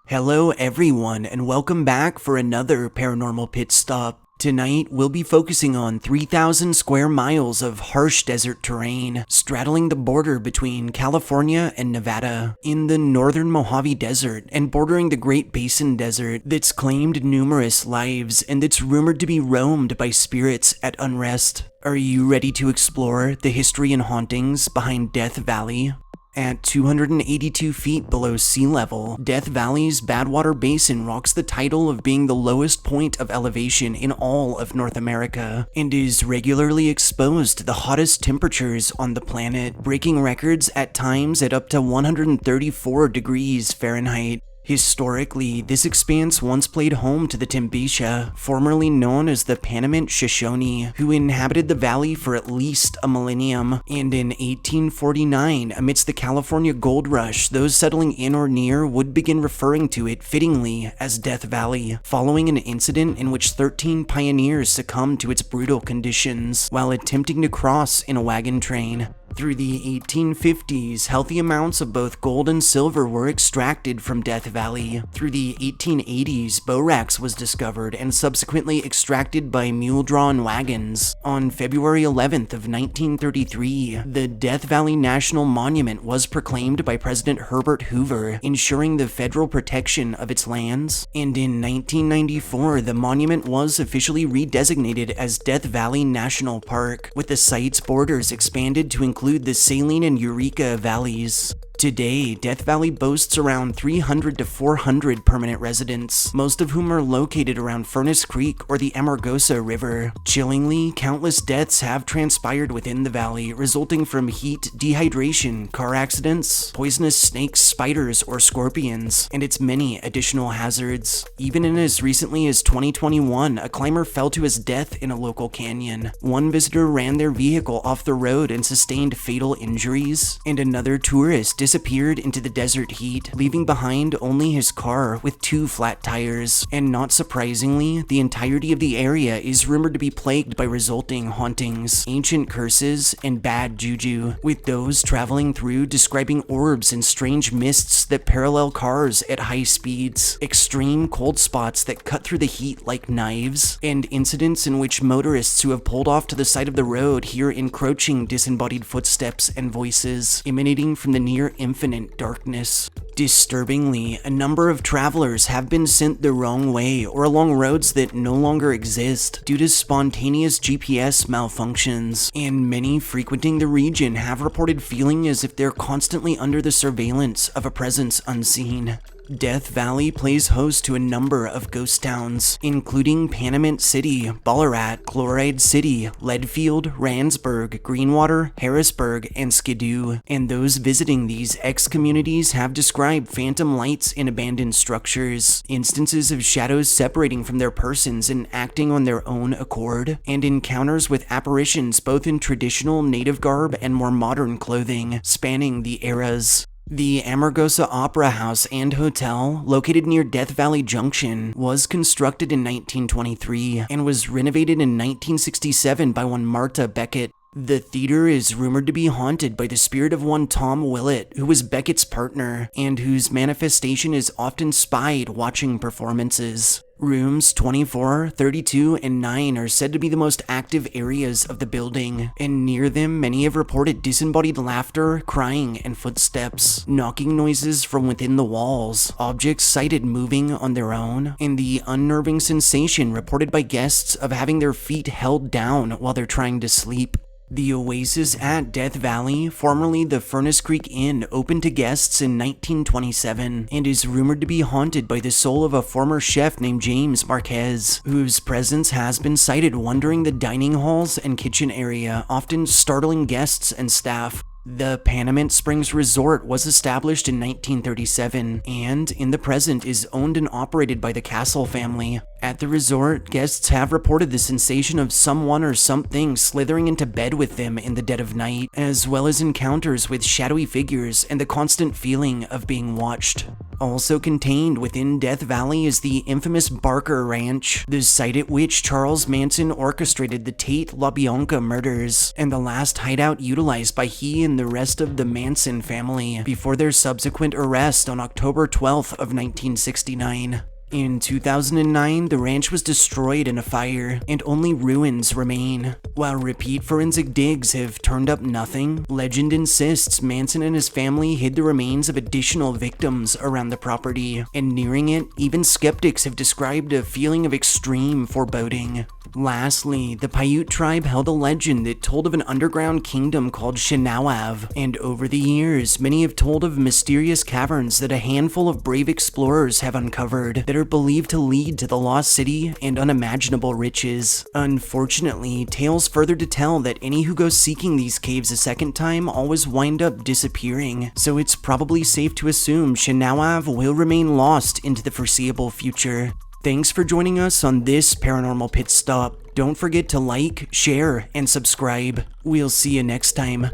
Hello everyone and welcome back for another paranormal pit stop. Tonight we'll be focusing on 3,000 square miles of harsh desert terrain straddling the border between California and Nevada in the northern Mojave Desert and bordering the Great Basin Desert that's claimed numerous lives and that's rumored to be roamed by spirits at unrest. Are you ready to explore the history and hauntings behind Death Valley? At 282 feet below sea level, Death Valley's Badwater Basin rocks the title of being the lowest point of elevation in all of North America, and is regularly exposed to the hottest temperatures on the planet, breaking records at times at up to 134 degrees Fahrenheit. Historically, this expanse once played home to the Timbisha, formerly known as the Panaman Shoshone, who inhabited the valley for at least a millennium, and in 1849, amidst the California gold rush, those settling in or near would begin referring to it fittingly as Death Valley, following an incident in which 13 pioneers succumbed to its brutal conditions while attempting to cross in a wagon train. Through the 1850s, healthy amounts of both gold and silver were extracted from Death Valley. Through the 1880s, borax was discovered and subsequently extracted by mule-drawn wagons. On February 11th of 1933, the Death Valley National Monument was proclaimed by President Herbert Hoover, ensuring the federal protection of its lands. And in 1994, the monument was officially redesignated as Death Valley National Park, with the site's borders expanded to include the Saline and Eureka valleys. Today, Death Valley boasts around 300 to 400 permanent residents, most of whom are located around Furnace Creek or the Amargosa River. Chillingly, countless deaths have transpired within the valley, resulting from heat, dehydration, car accidents, poisonous snakes, spiders, or scorpions, and its many additional hazards. Even in as recently as 2021, a climber fell to his death in a local canyon. One visitor ran their vehicle off the road and sustained fatal injuries, and another tourist disappeared into the desert heat, leaving behind only his car with 2 flat tires. And not surprisingly, the entirety of the area is rumored to be plagued by resulting hauntings, ancient curses, and bad juju, with those traveling through describing orbs and strange mists that parallel cars at high speeds, extreme cold spots that cut through the heat like knives, and incidents in which motorists who have pulled off to the side of the road hear encroaching disembodied footsteps and voices emanating from the near infinite darkness. Disturbingly, a number of travelers have been sent the wrong way or along roads that no longer exist due to spontaneous GPS malfunctions, and many frequenting the region have reported feeling as if they're constantly under the surveillance of a presence unseen. Death Valley plays host to a number of ghost towns, including Panamint City, Ballarat, Chloride City, Leadfield, Randsburg, Greenwater, Harrisburg, and Skidoo, and those visiting these ex-communities have described phantom lights in abandoned structures, instances of shadows separating from their persons and acting on their own accord, and encounters with apparitions both in traditional native garb and more modern clothing, spanning the eras. The Amargosa Opera House and Hotel, located near Death Valley Junction, was constructed in 1923 and was renovated in 1967 by one Marta Beckett. The theater is rumored to be haunted by the spirit of one Tom Willett, who was Beckett's partner, and whose manifestation is often spied watching performances. Rooms 24, 32, and 9 are said to be the most active areas of the building, and near them many have reported disembodied laughter, crying, and footsteps, knocking noises from within the walls, objects sighted moving on their own, and the unnerving sensation reported by guests of having their feet held down while they're trying to sleep. The Oasis at Death Valley, formerly the Furnace Creek Inn, opened to guests in 1927 and is rumored to be haunted by the soul of a former chef named James Marquez, whose presence has been sighted wandering the dining halls and kitchen area, often startling guests and staff. The Panamint Springs Resort was established in 1937 and, in the present, is owned and operated by the Castle family. At the resort, guests have reported the sensation of someone or something slithering into bed with them in the dead of night, as well as encounters with shadowy figures and the constant feeling of being watched. Also contained within Death Valley is the infamous Barker Ranch, the site at which Charles Manson orchestrated the Tate LaBianca murders, and the last hideout utilized by he and the rest of the Manson family before their subsequent arrest on October 12th of 1969. In 2009, the ranch was destroyed in a fire, and only ruins remain. While repeat forensic digs have turned up nothing, legend insists Manson and his family hid the remains of additional victims around the property, and nearing it, even skeptics have described a feeling of extreme foreboding. Lastly, the Paiute tribe held a legend that told of an underground kingdom called Shin-Au-Av, and over the years, many have told of mysterious caverns that a handful of brave explorers have uncovered that are believed to lead to the lost city and unimaginable riches. Unfortunately, tales further to tell that any who go seeking these caves a second time always wind up disappearing, so it's probably safe to assume Shin-Au-Av will remain lost into the foreseeable future. Thanks for joining us on this Paranormal Pit Stop. Don't forget to like, share, and subscribe. We'll see you next time.